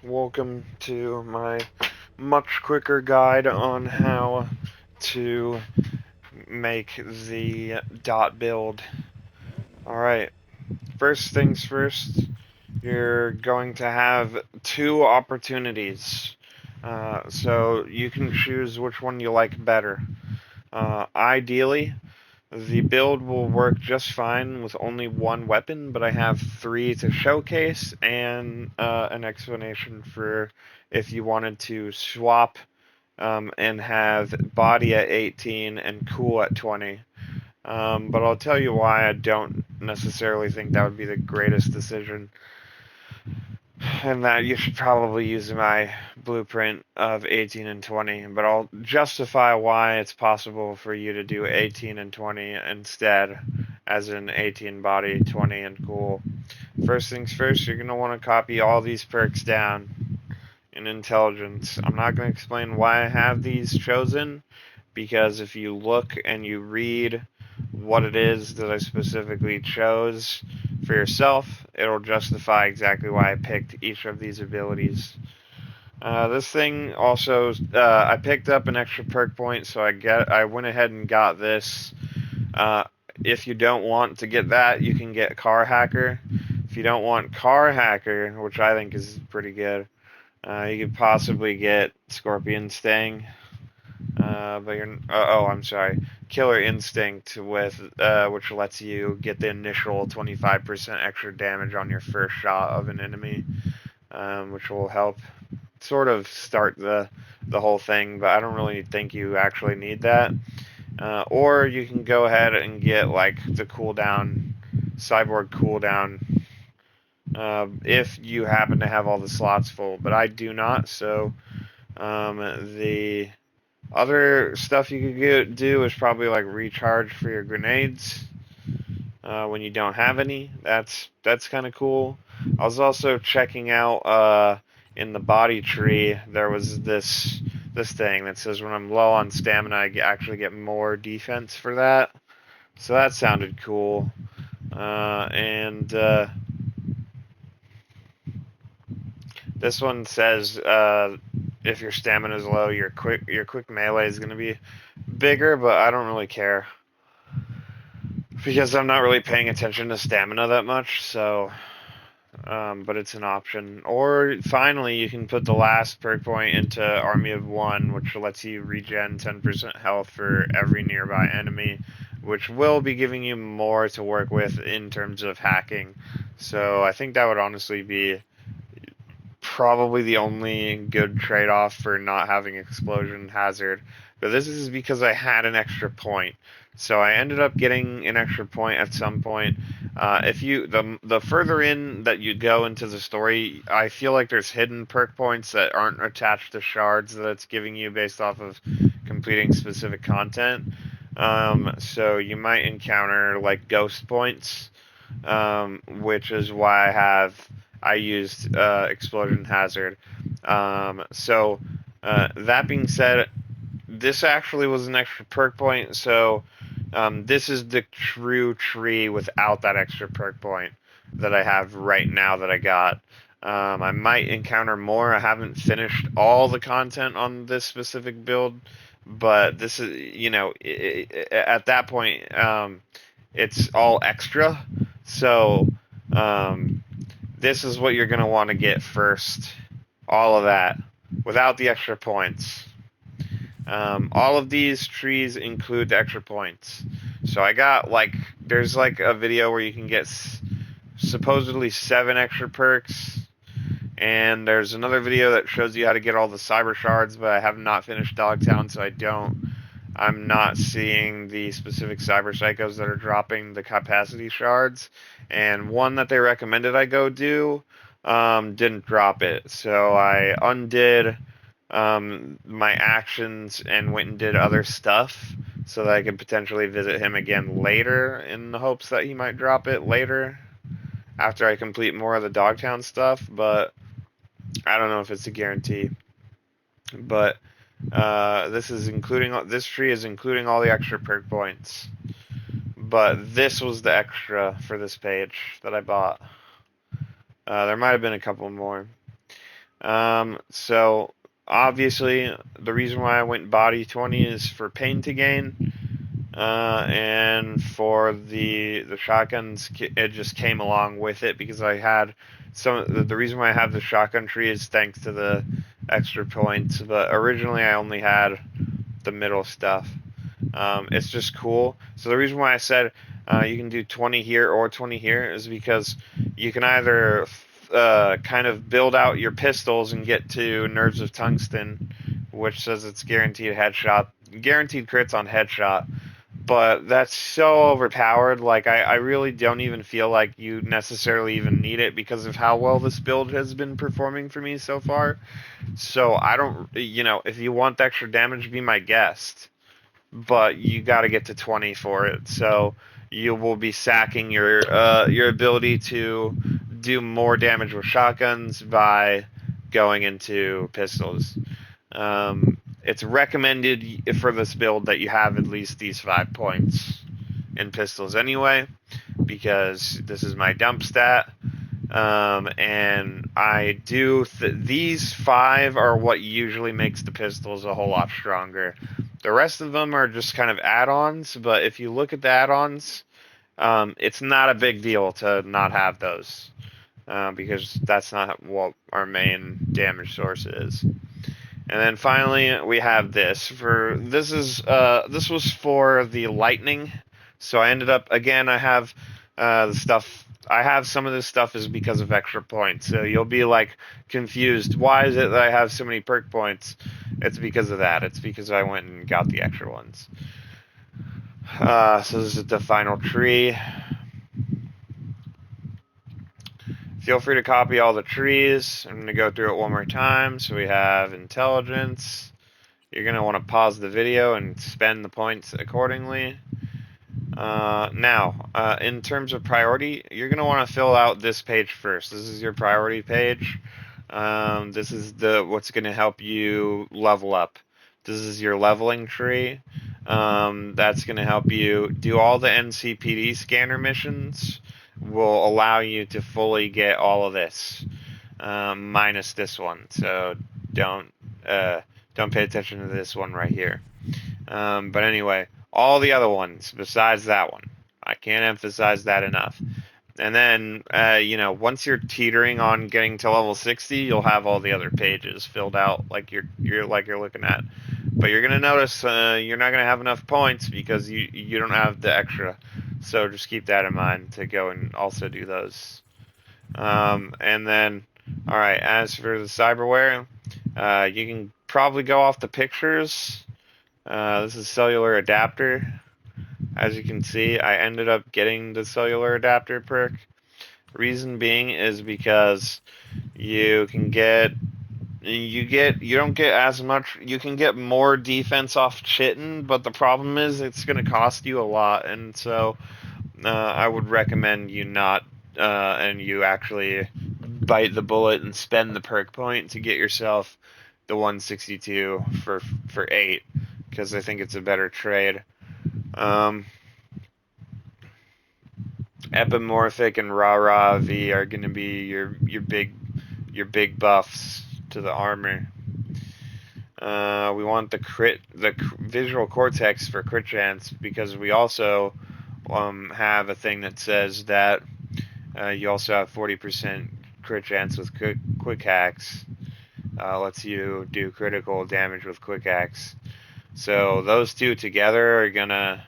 welcome to my much quicker guide on how to make the dot build. Alright, first things first, you're going to have two opportunities. So you can choose which one you like better. Ideally, the build will work just fine with only one weapon, but I have three to showcase and an explanation for if you wanted to swap and have body at 18 and cool at 20. But I'll tell you why I don't necessarily think that would be the greatest decision. And that you should probably use my blueprint of 18 and 20, but I'll justify why it's possible for you to do 18 and 20 instead, as in 18 body, 20 and cool. First things first, you're going to want to copy all these perks down in intelligence. I'm not going to explain why I have these chosen, because if you look and you read what it is that I specifically chose for yourself, it'll justify exactly why I picked each of these abilities. This thing also, I picked up an extra perk point, so I went ahead and got this. If you don't want to get that, you can get Car Hacker. If you don't want Car Hacker, which I think is pretty good, you could possibly get Scorpion Sting. But you're I'm sorry, Killer Instinct with which lets you get the initial 25% extra damage on your first shot of an enemy, which will help sort of start the whole thing. But I don't really think you actually need that. Or you can go ahead and get like the cooldown, cyborg cooldown, if you happen to have all the slots full. But I do not, so the other stuff you could do is probably like recharge for your grenades when you don't have any. That's kind of cool. I was also checking out in the body tree there was this thing that says when I'm low on stamina I actually get more defense for that. So that sounded cool. And this one says if your stamina is low, your quick melee is going to be bigger, but I don't really care because I'm not really paying attention to stamina that much. So, but it's an option. Or finally, you can put the last perk point into Army of One, which lets you regen 10% health for every nearby enemy, which will be giving you more to work with in terms of hacking. So I think that would honestly be probably the only good trade-off for not having explosion hazard. But this is because I had an extra point. So I ended up getting an extra point at some point. If you the further in that you go into the story, I feel like there's hidden perk points that aren't attached to shards that it's giving you based off of completing specific content. So you might encounter like ghost points, which is why I used explosion hazard. So that being said, this actually was an extra perk point. So this is the true tree without that extra perk point that I have right now that I got. I might encounter more. I haven't finished all the content on this specific build, but this is, at that point, it's all extra. So this is what you're going to want to get first. All of that without the extra points. All of these trees include the extra points. So I got there's like a video where you can get supposedly 7 extra perks. And there's another video that shows you how to get all the cyber shards, but I have not finished Dogtown, so I'm not seeing the specific cyber psychos that are dropping the capacity shards. And one that they recommended I go do didn't drop it. So I undid my actions and went and did other stuff so that I could potentially visit him again later in the hopes that he might drop it later after I complete more of the Dogtown stuff. But I don't know if it's a guarantee. But this tree is including all the extra perk points. But this was the extra for this page that I bought. There might have been a couple more. So obviously the reason why I went body 20 is for pain to gain. And for the shotguns, it just came along with it because I had the reason why I have the shotgun tree is thanks to the extra points. But originally I only had the middle stuff. It's just cool. So the reason why I said you can do 20 here or 20 here is because you can either kind of build out your pistols and get to Nerves of Tungsten, which says it's guaranteed crits on headshot. But that's so overpowered. Like I really don't even feel like you necessarily even need it because of how well this build has been performing for me so far. So I don't, if you want the extra damage, be my guest, but you got to get to 20 for it. So you will be sacking your ability to do more damage with shotguns by going into pistols. It's recommended for this build that you have at least these 5 points in pistols anyway, because this is my dump stat. And I do these 5 are what usually makes the pistols a whole lot stronger. The rest of them are just kind of add-ons, but if you look at the add-ons, it's not a big deal to not have those, because that's not what our main damage source is. And then finally we have this. This was for the lightning. So I ended up again. I have the stuff. I have some of this stuff is because of extra points. So you'll be like confused. Why is it that I have so many perk points? It's because of that. It's because I went and got the extra ones. So this is the final tree. Feel free to copy all the trees. I'm going to go through it one more time. So we have intelligence. You're going to want to pause the video and spend the points accordingly. Now, in terms of priority, you're going to want to fill out this page first. This is your priority page. This is what's going to help you level up. This is your leveling tree. That's going to help you do all the NCPD scanner missions. Will allow you to fully get all of this, minus this one. So don't pay attention to this one right here. But anyway, all the other ones besides that one, I can't emphasize that enough. And then, once you're teetering on getting to level 60, you'll have all the other pages filled out like you're looking at. But you're gonna notice you're not gonna have enough points because you don't have the extra. So just keep that in mind to go and also do those. And then, all right. As for the cyberware, you can probably go off the pictures. This is cellular adapter. As you can see, I ended up getting the cellular adapter perk. Reason being is because you can you don't get as much, you can get more defense off chitting, but the problem is it's going to cost you a lot, and so I would recommend you not, and you actually bite the bullet and spend the perk point to get yourself the 162 for 8, because I think it's a better trade. Epimorphic and Rah V are going to be your big buffs to the armor. We want the visual cortex for crit chance, because we also have a thing that says that you also have 40% crit chance with quick hacks. Lets you do critical damage with quick hacks. So those two together are gonna,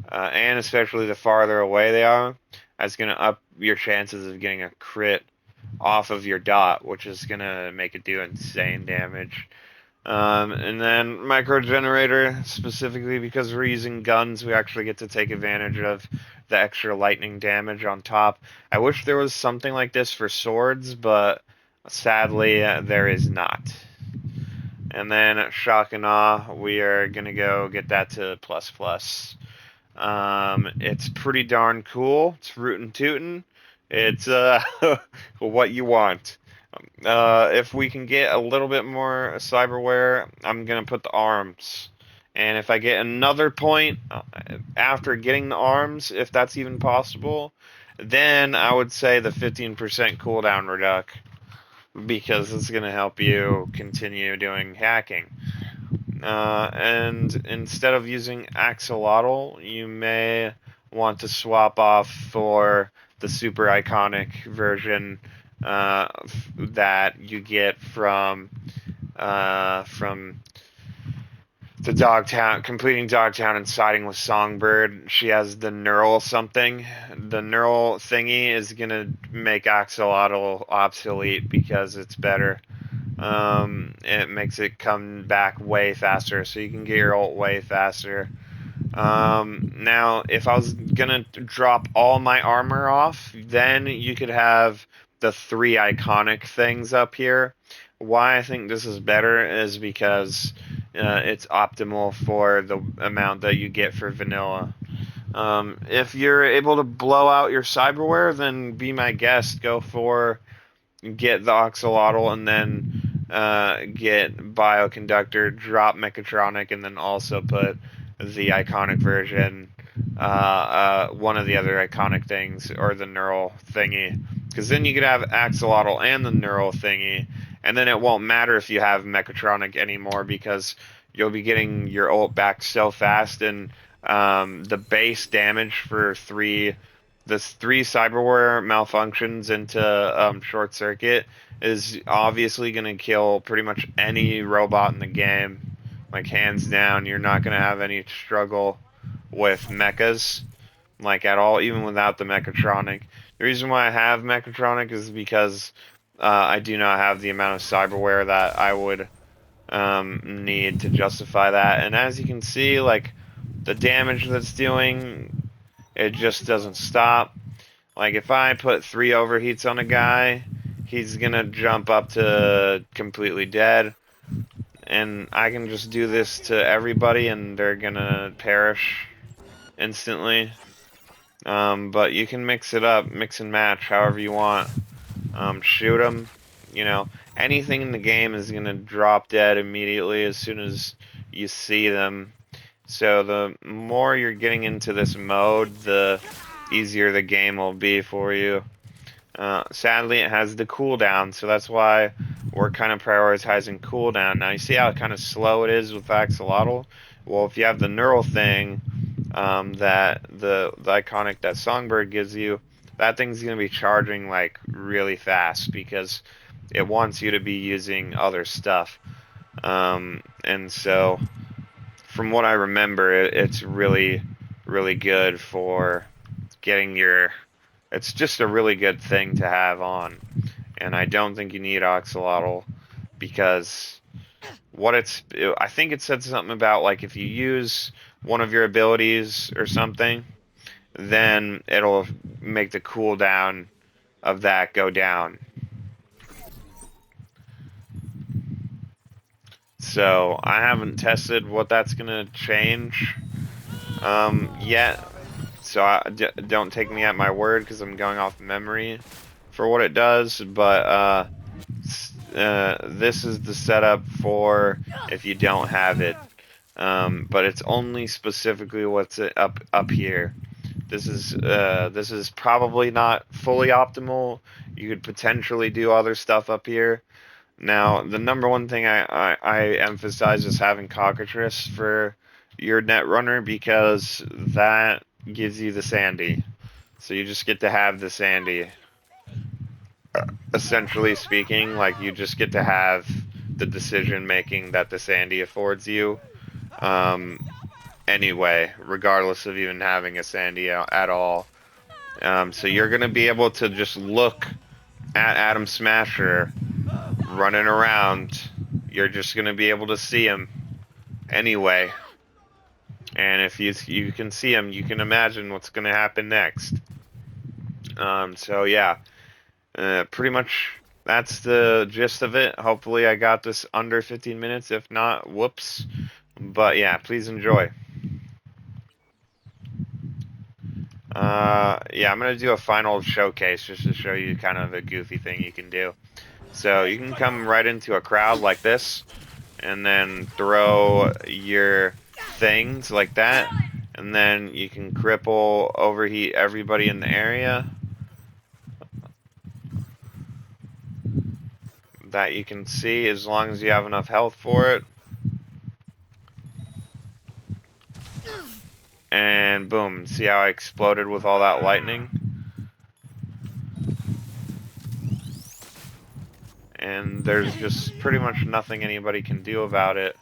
and especially the farther away they are, that's gonna up your chances of getting a crit off of your dot, which is gonna make it do insane damage. And then micro generator, specifically because we're using guns, we actually get to take advantage of the extra lightning damage on top. I wish there was something like this for swords, but sadly there is not. And then shock and awe, we are gonna go get that to ++. It's pretty darn cool. It's rootin' tootin'. It's what you want. If we can get a little bit more cyberware, I'm gonna put the arms. And if I get another point after getting the arms, if that's even possible, then I would say the 15% cooldown reduc. because it's going to help you continue doing hacking. And instead of using axolotl, you may want to swap off for the super iconic version that you get from the Dogtown, completing Dogtown and siding with Songbird. She has the neural something. The neural thingy is gonna make Axolotl obsolete because it's better. It makes it come back way faster, so you can get your ult way faster. Now, if I was gonna drop all my armor off, then you could have the 3 iconic things up here. Why I think this is better is because it's optimal for the amount that you get for vanilla. If you're able to blow out your cyberware, then be my guest. Get the Oxalotl, and then get Bioconductor, drop Mechatronic, and then also put the iconic version, one of the other iconic things, or the neural thingy. Because then you could have Axolotl and the neural thingy, and then it won't matter if you have Mechatronic anymore, because you'll be getting your ult back so fast, and the base damage for the 3 cyberware malfunctions into short circuit is obviously going to kill pretty much any robot in the game. Like, hands down, you're not going to have any struggle with mechas, like, at all, even without the Mechatronic. The reason why I have Mechatronic is because I do not have the amount of cyberware that I would need to justify that. And as you can see, like, the damage that's doing, it just doesn't stop. Like, if I put 3 overheats on a guy, he's gonna jump up to completely dead. And I can just do this to everybody and they're gonna perish instantly. But you can mix it up, mix and match however you want. Shoot them. You know, anything in the game is gonna drop dead immediately as soon as you see them. So the more you're getting into this mode, the easier the game will be for you. Sadly, it has the cooldown, so that's why we're kind of prioritizing cooldown. Now, you see how kind of slow it is with Axolotl? Well, if you have the neural thing, that the iconic that Songbird gives you, that thing's going to be charging like really fast because it wants you to be using other stuff. And so, from what I remember, it's really, really good for getting your. It's just a really good thing to have on, and I don't think you need Oxalotl because I think it said something about, like, if you use one of your abilities or something, then it'll make the cooldown of that go down. So I haven't tested what that's gonna change yet. So don't take me at my word because I'm going off memory for what it does. But this is the setup for if you don't have it. But it's only specifically what's up here. This is probably not fully optimal. You could potentially do other stuff up here. Now, the number one thing I emphasize is having cockatrice for your Netrunner because that gives you the Sandy. So you just get to have the Sandy. Essentially speaking, like, you just get to have the decision making that the Sandy affords you. Anyway, regardless of even having a Sandy at all. So you're going to be able to just look at Atom Smasher running around. You're just going to be able to see him anyway. And if you can see him, you can imagine what's going to happen next. So yeah, pretty much that's the gist of it. Hopefully I got this under 15 minutes. If not, whoops. But yeah, please enjoy. Yeah, I'm going to do a final showcase just to show you kind of a goofy thing you can do. So you can come right into a crowd like this, and then throw your things like that, and then you can cripple, overheat everybody in the area. that you can see as long as you have enough health for it. And boom, see how I exploded with all that lightning? And there's just pretty much nothing anybody can do about it.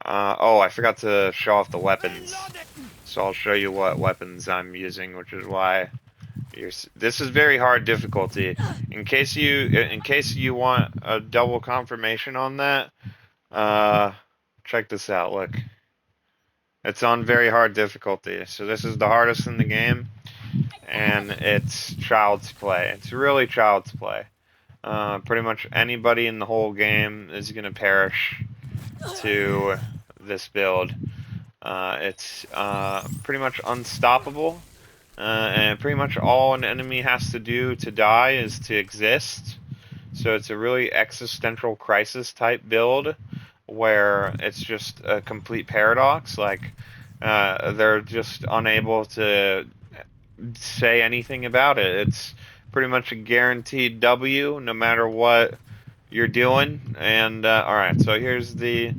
Oh, I forgot to show off the weapons. So I'll show you what weapons I'm using, which is why this is very hard difficulty. In case you want a double confirmation on that, check this out. Look, it's on very hard difficulty. So this is the hardest in the game, and it's child's play. It's really child's play. Pretty much anybody in the whole game is gonna perish to this build. It's pretty much unstoppable, and pretty much all an enemy has to do to die is to exist. So it's a really existential crisis type build where it's just a complete paradox. Like, they're just unable to say anything about it. It's pretty much a guaranteed W no matter what you're doing. And alright, so here's the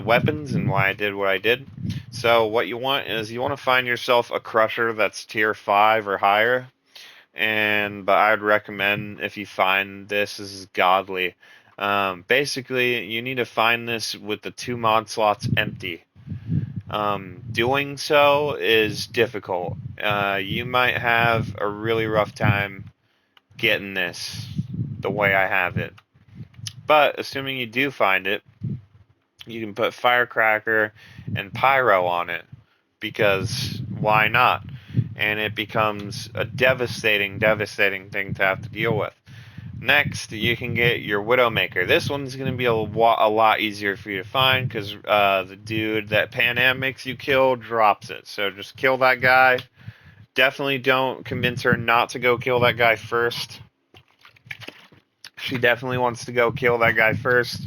weapons and why I did what I did. So what you want is you want to find yourself a crusher that's tier 5 or higher. But I'd recommend if you find this is godly. Basically, you need to find this with the 2 mod slots empty. Doing so is difficult. You might have a really rough time getting this the way I have it. But assuming you do find it, you can put firecracker and pyro on it, because why not? And it becomes a devastating thing to have to deal with. Next, you can get your Widowmaker. This one's going to be a lot easier for you to find, because the dude that Pan Am makes you kill drops it. So just kill that guy. Definitely don't convince her not to go kill that guy first. She definitely wants to go kill that guy first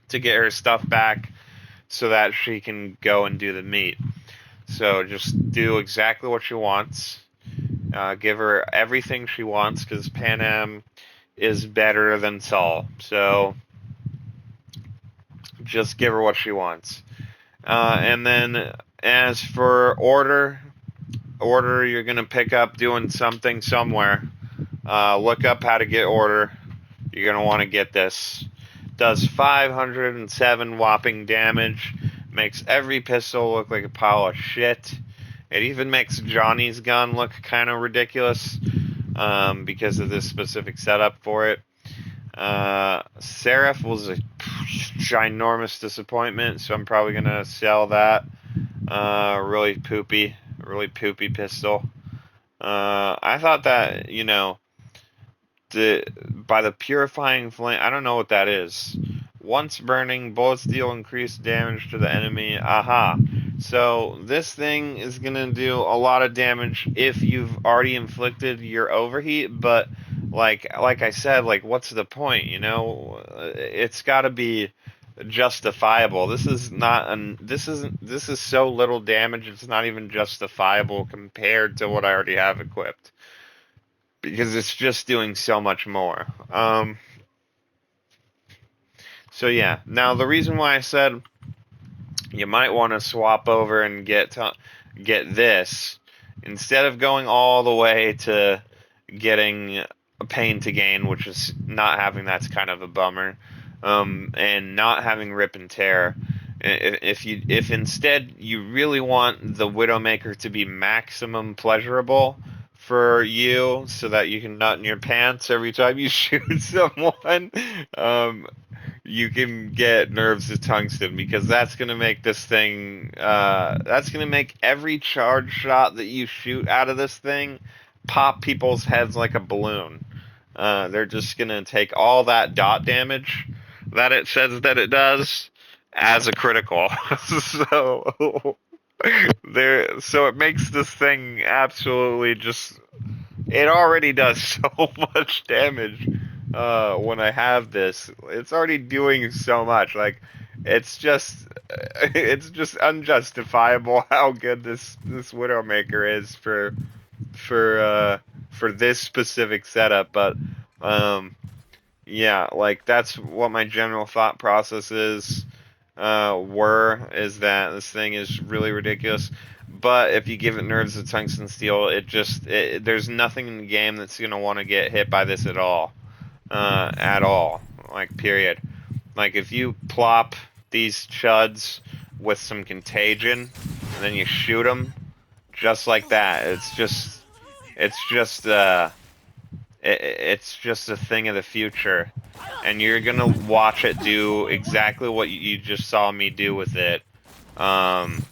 to get her stuff back so that she can go and do the meat. So just do exactly what she wants. Give her everything she wants, because Pan Am is better than Saul. So just give her what she wants. And then as for order, you're going to pick up doing something somewhere. Look up how to get order. You're going to want to get this. Does 507 whopping damage. Makes every pistol look like a pile of shit. It even makes Johnny's gun look kind of ridiculous because of this specific setup for it. Seraph was a ginormous disappointment, so I'm probably going to sell that. Really poopy pistol. I thought that, by the purifying flame, I don't know what that is. Once burning, bullets deal increased damage to the enemy. Aha. So this thing is gonna do a lot of damage if you've already inflicted your overheat, but like I said, like what's the point, It's gotta be justifiable. This is so little damage, it's not even justifiable compared to what I already have equipped, because it's just doing so much more. So yeah, now the reason why I said you might want to swap over and get this, instead of going all the way to getting a pain to gain, which is not having, that's kind of a bummer, and not having rip and tear. If instead you really want the Widowmaker to be maximum pleasurable for you, so that you can nut in your pants every time you shoot someone, you can get Nerves of Tungsten, because that's going to make this thing, that's going to make every charge shot that you shoot out of this thing pop people's heads like a balloon. They're just going to take all that dot damage that it says that it does as a critical. So it makes this thing absolutely just, it already does so much damage. When I have this, it's already doing so much. Like, it's just unjustifiable how good this Widowmaker is for for this specific setup, but yeah, like that's what my general thought process is. Is that this thing is really ridiculous. But if you give it nerds the tungsten steel, there's nothing in the game that's gonna want to get hit by this at all. Like period. Like if you plop these chuds with some contagion, and then you shoot them just like that, it's just it's just a thing of the future, and you're gonna watch it do exactly what you just saw me do with it. Um,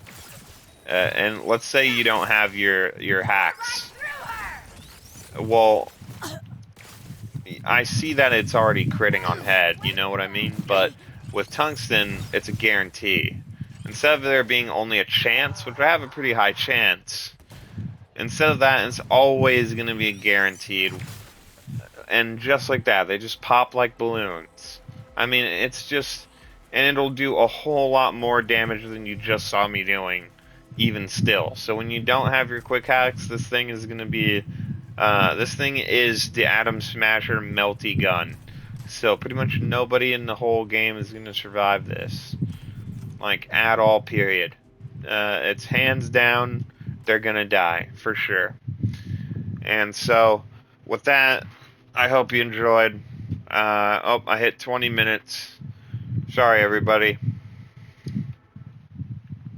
and let's say you don't have your hacks. Well, I see that it's already critting on head, you know what I mean? But with tungsten, it's a guarantee. Instead of there being only a chance, which I have a pretty high chance, instead of that, it's always going to be guaranteed. And just like that, they just pop like balloons. I mean, and it'll do a whole lot more damage than you just saw me doing, even still. So when you don't have your quick hacks, this thing is going to be this thing is the Atom Smasher melty gun. So pretty much nobody in the whole game is going to survive this. Like, at all, period. It's hands down, they're going to die, for sure. And so, with that, I hope you enjoyed. I hit 20 minutes. Sorry, everybody.